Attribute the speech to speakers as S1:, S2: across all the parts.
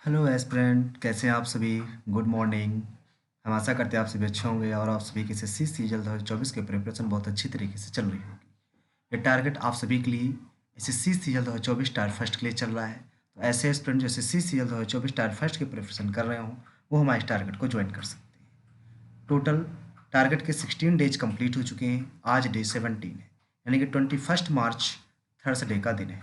S1: Hello aspirant, कैसे हैं आप सभी। Good morning. हम आशा करते हैं आप सभी अच्छे होंगे और आप सभी के एसएससी सीजीएल 2024 की प्रिपरेशन बहुत अच्छी तरीके से चल रही होगी। ये टारगेट आप सभी के लिए एसएससी सीजीएल 2024 टायर फर्स्ट के लिए चल रहा है। तो ऐसे एस्पिरेंट जो एसएससी सीजीएल 2024 टायर फर्स्ट की प्रिपरेशन कर रहे हों वो हमारे इस टारगेट को ज्वाइन कर सकते हैं। टोटल टारगेट के 16 डेज कंप्लीट हो चुके हैं। आज डे 17 है, यानी कि 21 मार्च थर्सडे का दिन है।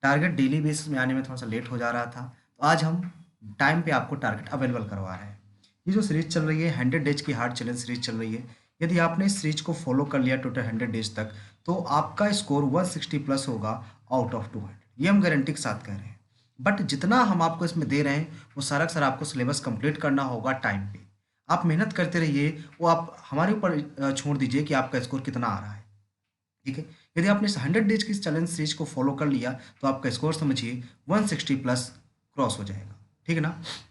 S1: टारगेट डेली बेसिस में आने में थोड़ा सा लेट हो जा रहा था, तो आज हम टाइम पे आपको टारगेट अवेलेबल करवा रहे हैं। ये जो सीरीज चल रही है 100 डेज की हार्ड चैलेंज सीरीज चल रही है। यदि आपने इस सीरीज को फॉलो कर लिया टोटल 100 डेज तक, तो आपका स्कोर 160 प्लस होगा आउट ऑफ 200। ये हम गारंटी के साथ कह रहे हैं। बट जितना हम आपको इसमें दे रहे हैं वो सारा का सारा आपको सिलेबस कंप्लीट करना होगा टाइम पे। आप मेहनत करते रहिए, वो आप हमारे ऊपर छोड़ दीजिए कि आपका स्कोर कितना आ रहा है। ठीक है, यदि आपने इस 100 डेज की चैलेंज सीरीज को फॉलो कर लिया तो आपका स्कोर समझिए 160 प्लस क्रॉस हो जाएगा। ठीक है ना।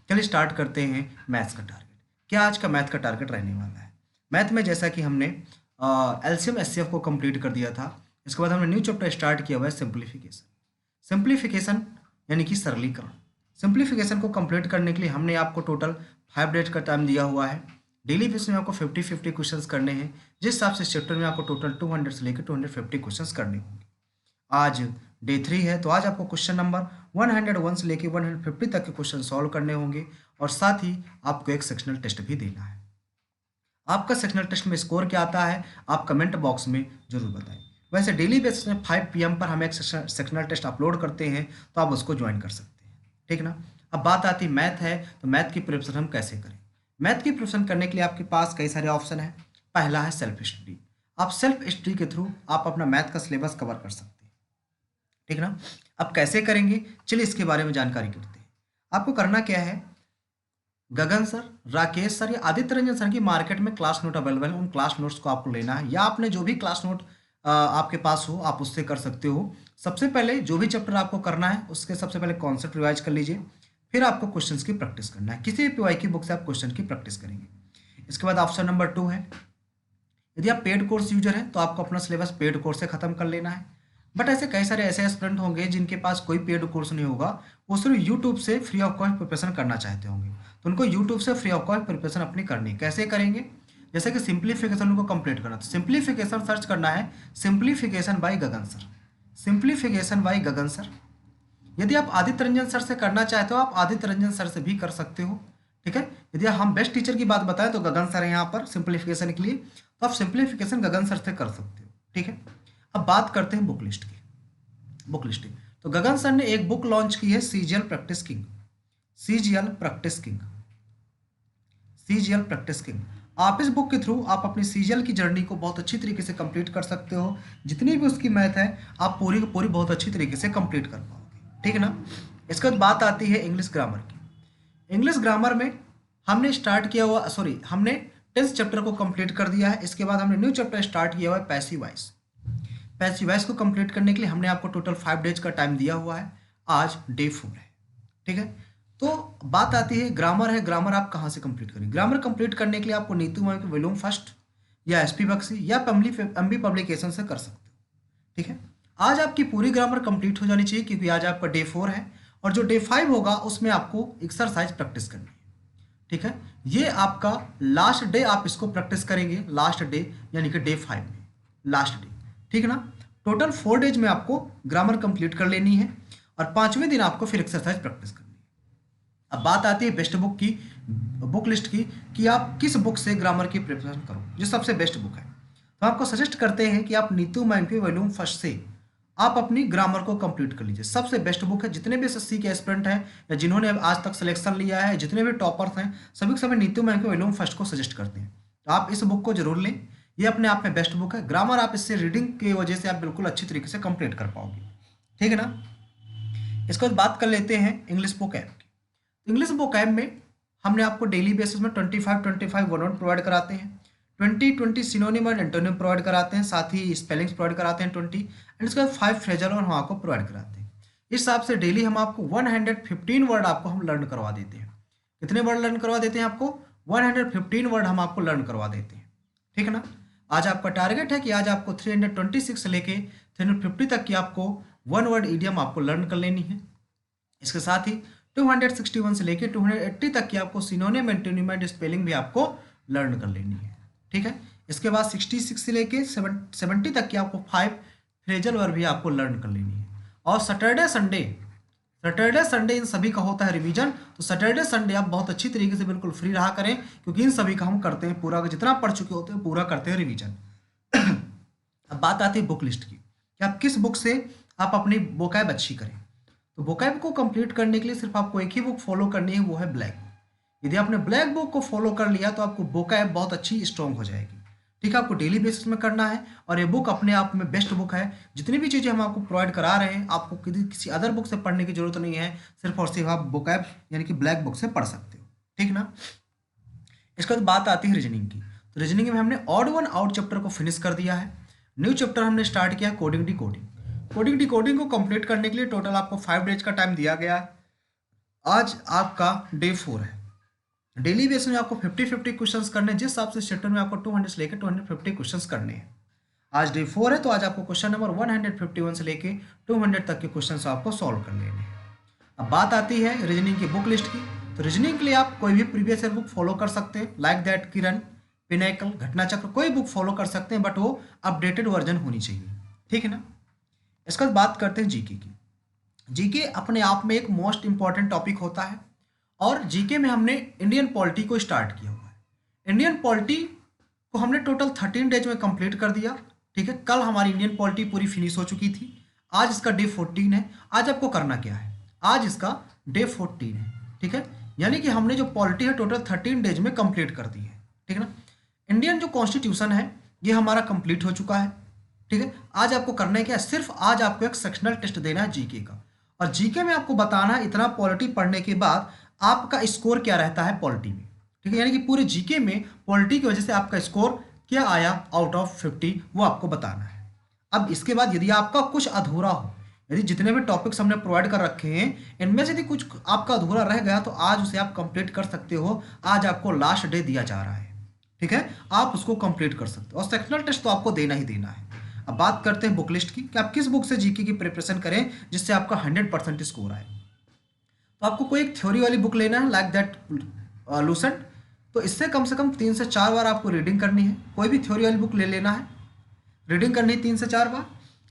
S1: चलिए स्टार्ट करते हैं मैथ्स का टारगेट। क्या आज का मैथ का टारगेट रहने वाला है। मैथ में जैसा कि हमने एलसीएम एचसीएफ को कंप्लीट कर दिया था, इसके बाद हमने न्यू चैप्टर स्टार्ट किया हुआ है सिंप्लीफिकेशन। सिंप्लीफिकेशन यानी कि सरलीकरण। सिंप्लीफिकेशन को कंप्लीट करने के लिए हमने आपको टोटल 5 डेज का टाइम दिया हुआ है। डेली बेसिस में आपको 50-50 क्वेश्चंस करने हैं, जिस हिसाब से इस चैप्टर में आपको टोटल 200 से लेकर 250 क्वेश्चंस करने होंगे। आज डे 3 है, तो आज आपको क्वेश्चन नंबर 101 से लेकर 150 तक के क्वेश्चन सॉल्व करने होंगे और साथ ही आपको एक सेक्शनल टेस्ट भी देना है। आपका सेक्शनल टेस्ट में स्कोर क्या आता है आप कमेंट बॉक्स में जरूर बताएं। वैसे डेली बेसिस में 5 PM पर हम एक सेक्शनल टेस्ट अपलोड करते हैं, तो आप उसको ज्वाइन कर सकते हैं। ठीक ना। अब बात आती मैथ है, तो मैथ की प्रिपरेशन हम कैसे करें। मैथ की प्रिपरेशन करने के लिए आपके पास कई सारे ऑप्शन है। पहला है सेल्फ स्टडी। आप सेल्फ स्टडी के थ्रू आप अपना मैथ का सिलेबस कवर कर सकते हैं। ठीक ना। अब कैसे करेंगे, चलिए इसके बारे में जानकारी करते हैं। आपको करना क्या है, गगन सर, राकेश सर या आदित्य रंजन सर की मार्केट में क्लास नोट अवेलेबल है, उन क्लास नोट्स को आपको लेना है, या आपने जो भी क्लास नोट आपके पास हो आप उससे कर सकते हो। सबसे पहले जो भी चैप्टर आपको करना है उसके सबसे पहले कॉन्सेप्ट रिवाइज कर लीजिए, फिर आपको क्वेश्चंस की प्रैक्टिस करना है। किसी भी पीवाई की बुक से आप क्वेश्चन की प्रैक्टिस करेंगे। इसके बाद ऑप्शन नंबर 2 है, यदि आप पेड कोर्स यूजर हैं तो आपको अपना सिलेबस पेड कोर्स से खत्म कर लेना है। बट ऐसे कई सारे ऐसे एस्पिरेंट होंगे जिनके पास कोई पेड कोर्स नहीं होगा, वो सिर्फ यूट्यूब से फ्री ऑफ कॉस्ट प्रिपरेशन करना चाहते होंगे, तो उनको यूट्यूब से फ्री ऑफ कॉस्ट प्रिपरेशन अपनी करनी है। कैसे करेंगे, जैसे कि सिंप्लीफिकेशन उनको कंप्लीट करना, तो सिंप्लीफिकेशन सर्च करना है सिंप्लीफिकेशन बाय गगन सर। सिंप्लीफिकेशन बाय गगन सर। यदि आप आदित्य रंजन सर से करना चाहते हो आप आदित्य रंजन सर से भी कर सकते हो। ठीक है, यदि हम बेस्ट टीचर की बात बताएं तो गगन सर है यहाँ पर सिंप्लीफिकेशन के लिए, तो आप सिंप्लीफिकेशन गगन सर से कर सकते हो। ठीक है, अब बात करते हैं बुक लिस्ट की। बुक लिस्टिंग, तो गगन सर ने एक बुक लॉन्च की है CGL practice king. CGL practice king, CGL practice king. आप इस बुक के थ्रू आप अपनी सीजीएल की जर्नी को बहुत अच्छी तरीके से कंप्लीट कर सकते हो। जितनी भी उसकी मैथ है आप पूरी की पूरी बहुत अच्छी तरीके से कंप्लीट कर पाओगे। ठीक है ना। इसके बाद बात आती है इंग्लिश ग्रामर की। इंग्लिश ग्रामर में हमने स्टार्ट किया हुआ, सॉरी, हमने 10th चैप्टर को कंप्लीट कर दिया है। इसके बाद हमने न्यू चैप्टर स्टार्ट किया हुआ है पैसिव वॉइस। पैसिव वॉइस को कंप्लीट करने के लिए हमने आपको टोटल 5 डेज का टाइम दिया हुआ है। आज डे 4 है। ठीक है, तो बात आती है ग्रामर है। ग्रामर आप कहाँ से कंप्लीट करेंगे। ग्रामर कंप्लीट करने के लिए आपको नीतू मैम के वॉल्यूम फर्स्ट या एसपी बख्शी या एमबी पब्लिकेशन से कर सकते हो। ठीक है, आज आपकी पूरी ग्रामर कंप्लीट हो जानी चाहिए क्योंकि आज आपका डे 4 है और जो डे 5 होगा उसमें आपको एक्सरसाइज प्रैक्टिस करनी है। ठीक है, ये आपका लास्ट डे, आप इसको प्रैक्टिस करेंगे लास्ट डे यानी कि डे 5 में, लास्ट डे। ठीक है ना। टोटल 4 डेज में आपको ग्रामर कंप्लीट कर लेनी है और 5वें दिन आपको फिर एक्सरसाइज प्रैक्टिस करनी है। अब बात आती है बेस्ट बुक की, बुक लिस्ट की, कि आप किस बुक से ग्रामर की प्रिपरेशन करो, जो सबसे बेस्ट बुक है। तो आपको सजेस्ट करते हैं कि आप नीतू मैम के वॉल्यूम फर्स्ट से आप अपनी ग्रामर को कंप्लीट कर लीजिए। सबसे बेस्ट बुक है। जितने भी एसएससी के एस्पिरेंट हैं या जिन्होंने आज तक सिलेक्शन लिया है, जितने भी टॉपर्स हैं, सभी के सभी नीतू मैम के वॉल्यूम फर्स्ट को सजेस्ट करते हैं। तो आप इस बुक को जरूर लें, ये अपने आप में बेस्ट बुक है। ग्रामर आप इससे रीडिंग की वजह से आप बिल्कुल अच्छी तरीके से कंप्लीट कर पाओगे। ठीक है ना। इसके बाद बात कर लेते हैं इंग्लिश बुक ऐप की। इंग्लिश बुक ऐप में हमने आपको डेली बेसिस में 25 वर्ड प्रोवाइड कराते हैं, 20 सिनोनिम एंड एंटोनिम प्रोवाइड कराते हैं, साथ ही स्पेलिंग्स प्रोवाइड कराते हैं 20, एंड इसके बाद 5 फ्रेजल और हम आपको प्रोवाइड कराते हैं। इस हिसाब से डेली हम आपको 115 वर्ड आपको हम लर्न करवा देते हैं। कितने वर्ड लर्न करवा देते हैं आपको, 115 वर्ड हम आपको लर्न करवा देते हैं। ठीक है ना। आज आपका टारगेट है कि आज आपको 326 से लेके 350 तक की आपको 1 वर्ड ईडियम आपको लर्न कर लेनी है। इसके साथ ही 261 से लेके 280 तक की आपको सिनोनिम एंटोनिम एंड स्पेलिंग भी आपको लर्न कर लेनी है, ठीक है। इसके बाद 66 से लेके 70 तक की आपको 5 फ्रेजल वर्ब भी आपको लर्न कर लेनी है। और सैटरडे संडे इन सभी का होता है रिवीजन। तो सैटरडे संडे आप बहुत अच्छी तरीके से बिल्कुल फ्री रहा करें, क्योंकि इन सभी का हम करते हैं पूरा, जितना पढ़ चुके होते हैं पूरा करते हैं रिवीजन। अब बात आती है बुक लिस्ट की कि आप किस बुक से आप अपनी वोकैब अच्छी करें। तो वोकैब को कंप्लीट करने के लिए सिर्फ आपको एक ही बुक फॉलो करनी है, वो है ब्लैक बुक। यदि आपने ब्लैक बुक को फॉलो कर लिया तो आपको वोकैब बहुत अच्छी स्ट्रॉन्ग हो जाएगी, ठीक है। आपको डेली बेसिस में करना है और ये बुक अपने आप में बेस्ट बुक है। जितनी भी चीज़ें हम आपको प्रोवाइड करा रहे हैं, आपको किसी अदर बुक से पढ़ने की जरूरत नहीं है, सिर्फ और सिर्फ आप वोकैब यानी कि ब्लैक बुक से पढ़ सकते हो, ठीक ना। इसके बाद बात आती है रीजनिंग की। तो रीजनिंग में हमने ऑड वन आउट चैप्टर को फिनिश कर दिया है। न्यू चैप्टर हमने स्टार्ट किया कोडिंग डिकोडिंग को कंप्लीट करने के लिए टोटल आपको 5 डेज का टाइम दिया गया है। आज आपका डे 4 है। डेली बेस में आपको 50-50 क्वेश्चंस करने, जिस हिसाब से चैप्टर में आपको 200 से लेकर 250 क्वेश्चंस करने हैं। आज डे 4 है, तो आज आपको क्वेश्चन नंबर 151 से लेके 200 तक के क्वेश्चंस आपको सॉल्व कर लेने हैं। अब बात आती है रीजनिंग की बुक लिस्ट की। तो रीजनिंग के लिए आप कोई भी प्रीवियस ईयर बुक फॉलो कर सकते हैं, लाइक दैट किरण, पिनाकल, घटना चक्र, कोई बुक फॉलो कर सकते हैं, बट वो अपडेटेड वर्जन होनी चाहिए, ठीक है ना। इसके बाद बात करते हैं जीके की। जीके अपने आप में एक मोस्ट इंपॉर्टेंट टॉपिक होता है और जीके में हमने इंडियन पॉलिटी को स्टार्ट किया हुआ है। इंडियन पॉलिटी को हमने टोटल 13 डेज में कंप्लीट कर दिया, ठीक है। कल हमारी इंडियन पॉलिटी पूरी फिनिश हो चुकी थी। आज इसका डे 14 है। आज आपको करना क्या है, आज इसका डे 14 है, ठीक है। यानी कि हमने जो पॉलिटी है टोटल 13 डेज में कंप्लीट कर दी है, ठीक है ना। इंडियन जो कॉन्स्टिट्यूशन है ये हमारा कंप्लीट हो चुका है, ठीक है। आज आपको करना है क्या, सिर्फ आज आपको एक सेक्शनल टेस्ट देना है जीके का। और जीके में आपको बताना है इतना पॉलिटी पढ़ने के बाद आपका स्कोर क्या रहता है पॉलिटी में, ठीक है। यानी कि पूरे जीके में पॉलिटी की वजह से आपका स्कोर क्या आया आउट ऑफ 50, वो आपको बताना है। अब इसके बाद यदि आपका कुछ अधूरा हो, यदि जितने भी टॉपिक्स हमने प्रोवाइड कर रखे हैं इनमें से यदि कुछ आपका अधूरा रह गया तो आज उसे आप कंप्लीट कर सकते हो। आज आपको लास्ट डे दिया जा रहा है, ठीक है। आप उसको कंप्लीट कर सकते हो और सेक्शनल टेस्ट तो आपको देना ही देना है। अब बात करते हैं बुक लिस्ट की कि आप किस बुक से जीके की प्रिपरेशन करें जिससे आपका 100% स्कोर आए। तो आपको कोई एक थ्योरी वाली बुक लेना है, लाइक दैट लूसेंट। तो इससे कम से कम 3 से 4 बार आपको रीडिंग करनी है। कोई भी थ्योरी वाली बुक ले लेना है, रीडिंग करनी है 3 से 4 बार।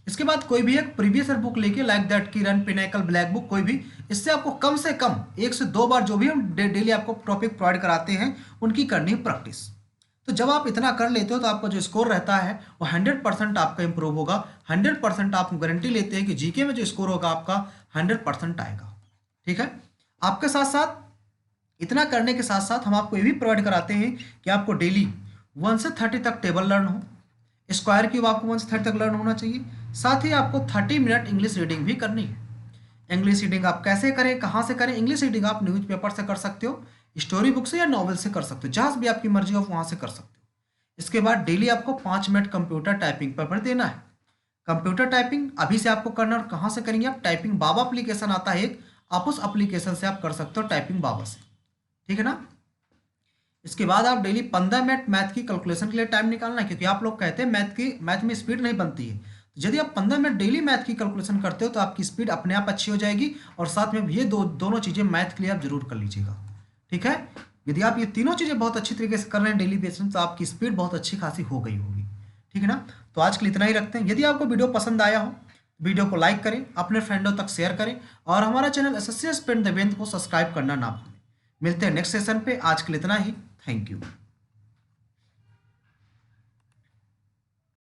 S1: इसके बाद कोई भी एक प्रीवियस ईयर बुक लेके, like that Kiran, Pinnacle, black book, कोई भी, इससे आपको कम से कम 1 से 2 बार जो भी हम डेली आपको टॉपिक प्रोवाइड कराते हैं उनकी करनी है प्रैक्टिस। तो जब आप इतना कर लेते हो तो आपका जो स्कोर रहता है वो 100% आपका इंप्रूव होगा। 100% आप गारंटी लेते हैं कि जीके में जो स्कोर होगा आपका 100% आएगा, ठीक है। आपके साथ साथ इतना करने के साथ साथ हम आपको ये भी प्रोवाइड कराते हैं कि आपको डेली 1 से 30 तक टेबल लर्न हो, स्क्वायर क्यूब आपको 1 से 30 तक लर्न होना चाहिए। साथ ही आपको 30 मिनट इंग्लिश रीडिंग भी करनी है। इंग्लिश रीडिंग आप कैसे करें, कहाँ से करें? इंग्लिश रीडिंग आप न्यूज़पेपर से कर सकते हो, स्टोरी बुक से या नॉवल से कर सकते हो, जहाँ भी आपकी मर्जी हो वहाँ से कर सकते हो। इसके बाद डेली आपको 5 मिनट कंप्यूटर टाइपिंग पर देना है। कंप्यूटर टाइपिंग अभी से आपको करना, और कहाँ से करेंगे आप? टाइपिंग बाबा एप्लीकेशन आता है एक, आप उस एप्लीकेशन से आप कर सकते हो टाइपिंग बाबा से, ठीक है ना। इसके बाद आप डेली 15 मिनट मैथ की कैलकुलेशन के लिए टाइम निकालना है, क्योंकि आप लोग कहते हैं मैथ में स्पीड नहीं बनती है। तो यदि आप 15 मिनट डेली मैथ की कैलकुलेशन करते हो तो आपकी स्पीड अपने आप अच्छी हो जाएगी। और साथ में ये दोनों चीज़ें मैथ के लिए आप जरूर कर लीजिएगा, ठीक है। यदि आप ये तीनों चीज़ें बहुत अच्छी तरीके से कर रहे हैं डेली बेसिस में तो आपकी स्पीड बहुत अच्छी खासी हो गई होगी, ठीक है ना। तो आज के लिए इतना ही रखते हैं। यदि आपको वीडियो पसंद आया हो वीडियो को लाइक करें, अपने फ्रेंडों तक शेयर करें और हमारा चैनल एसएससी एस्पिरेंट देवेंद्र को सब्सक्राइब करना ना भूलें। मिलते हैं नेक्स्ट सेशन पे। आज के लिए इतना ही। Thank you.